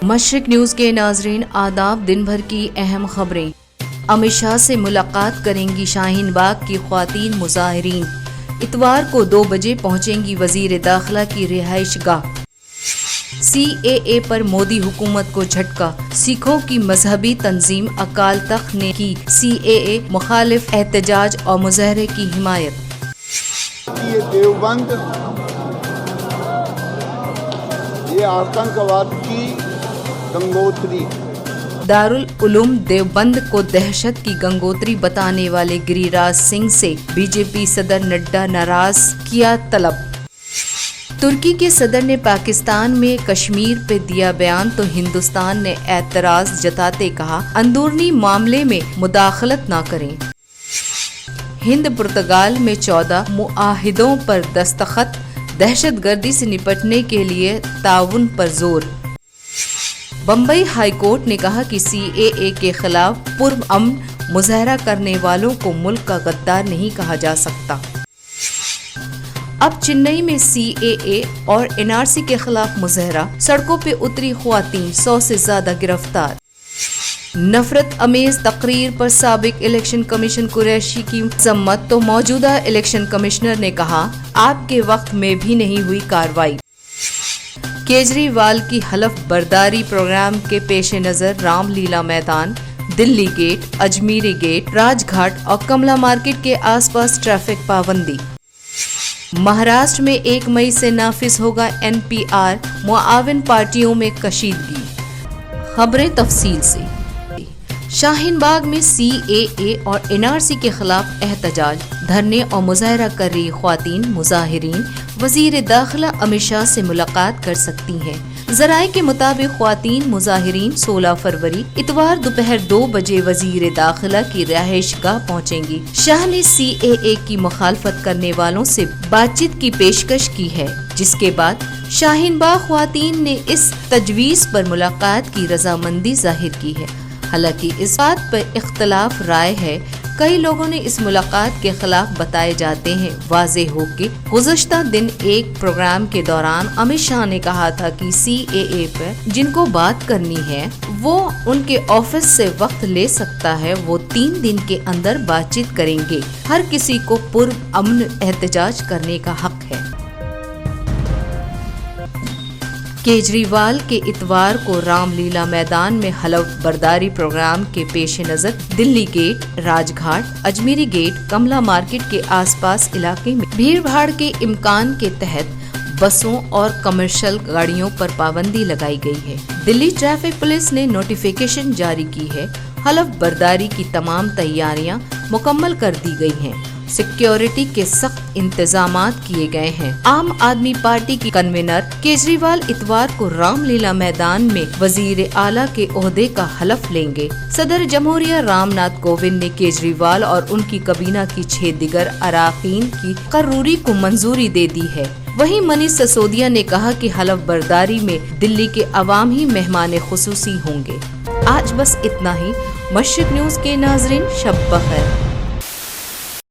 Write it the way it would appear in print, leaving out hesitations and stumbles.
मशरिक news के नाजरीन आदाब। दिन भर की अहम खबरें। अमित शाह से मुलाकात करेंगी शाहीन बाग की ख्वातीन मुजाहिरीन। इतवार को 2 बजे पहुंचेंगी वजीर दाखिला की रिहाइश गाह। CAA पर मोदी हुकूमत को झटका। सिखों की मजहबी तंजीम अकाल तख्त ने की CAA मुखालिफ एहतजाज और मुजाहरे की हिमायत। ये देवबंद ये आतंकवाद की गंगोत्री। दारुल उलूम देवबंद को दहशत की गंगोत्री बताने वाले गिरिराज सिंह से BJP सदर नड्डा नाराज किया तलब। तुर्की के सदर ने पाकिस्तान में कश्मीर पे दिया बयान तो हिंदुस्तान ने एतराज जताते कहा अंदरूनी मामले में मुदाखलत ना करें। हिंद पुर्तगाल में 14 मुआहिदों पर दस्तखत। दहशतगर्दी से निपटने के लिए ताउन पर जोर। बम्बई हाई कोर्ट ने कहा कि CAA के खिलाफ पुर अमन मुजाहरा करने वालों को मुल्क का गद्दार नहीं कहा जा सकता। अब चेन्नई में CAA और NRC के खिलाफ मुजाहरा। सड़कों पे उतरी ख्वातीन, 100 से ज्यादा गिरफ्तार। नफरत अमेज तकरीर पर साबिक इलेक्शन कमीशन कुरैशी की मजम्मत तो मौजूदा इलेक्शन कमिश्नर ने कहा आपके वक्त में भी नहीं हुई कार्रवाई। केजरीवाल की हलफ बर्दारी प्रोग्राम के पेश नजर रामलीला मैदान, दिल्ली गेट, अजमेरी गेट, राजघाट और कमला मार्केट के आसपास ट्रैफिक पाबंदी। महाराष्ट्र में 1 मई से नाफिज होगा NPR। मुआविन पार्टियों में कशीदगी। खबरें तफसील से। शाहीन बाग में CAA और NRC के खिलाफ एहतजाज, धरने और मुजाहरा कर रही ख्वातीन मुजाहिरीन वजीर दाखिला अमित शाह से मुलाकात कर सकती हैं। जराये के मुताबिक ख्वातीन मुजाहिरीन 16 फरवरी इतवार दोपहर 2 बजे वजीर दाखिला की रिहाइश गाह पहुँचेंगी। शाह ने CAA की मुखालफत करने वालों से बातचीत की पेशकश की है, जिसके बाद शाहीन बाग ख्वातीन ने इस तजवीज पर मुलाकात की रजामंदी जाहिर की है। हालांकि इस बात पर इख्तलाफ राय है। कई लोगों ने इस मुलाकात के खिलाफ बताए जाते हैं। वाज़ेह हो कि गुज़श्ता दिन एक प्रोग्राम के दौरान अमित शाह ने कहा था कि CAA पर जिनको बात करनी है वो उनके ऑफिस से वक्त ले सकता है, वो 3 दिन के अंदर बातचीत करेंगे। हर किसी को पुरअमन एहतजाज करने का हक है। केजरीवाल के इतवार को रामलीला मैदान में हलफ बर्दारी प्रोग्राम के पेश नजर दिल्ली गेट, राजघाट, अजमेरी गेट, कमला मार्केट के आसपास इलाके में भीड़ भाड़ के इम्कान के तहत बसों और कमर्शियल गाड़ियों पर पाबंदी लगाई गई है। दिल्ली ट्रैफिक पुलिस ने नोटिफिकेशन जारी की है। हलफ बर्दारी की तमाम तैयारियां मुकम्मल कर दी गई हैं। सिक्योरिटी के सख्त इंतजामात किए गए हैं। आम आदमी पार्टी की कन्वीनर केजरीवाल इतवार को रामलीला मैदान में वजीर आला के ओहदे का हलफ लेंगे। सदर जमहूरिया रामनाथ कोविंद ने केजरीवाल और उनकी कबीना की 6 दिगर अराकीन की करूरी को मंजूरी दे दी है। वहीं मनीष सिसोदिया ने कहा कि हलफ बर्दारी में दिल्ली के अवाम ही मेहमान खुसूसी होंगे। आज बस इतना ही। मशरिक न्यूज़ के नाजरीन शब बखैर।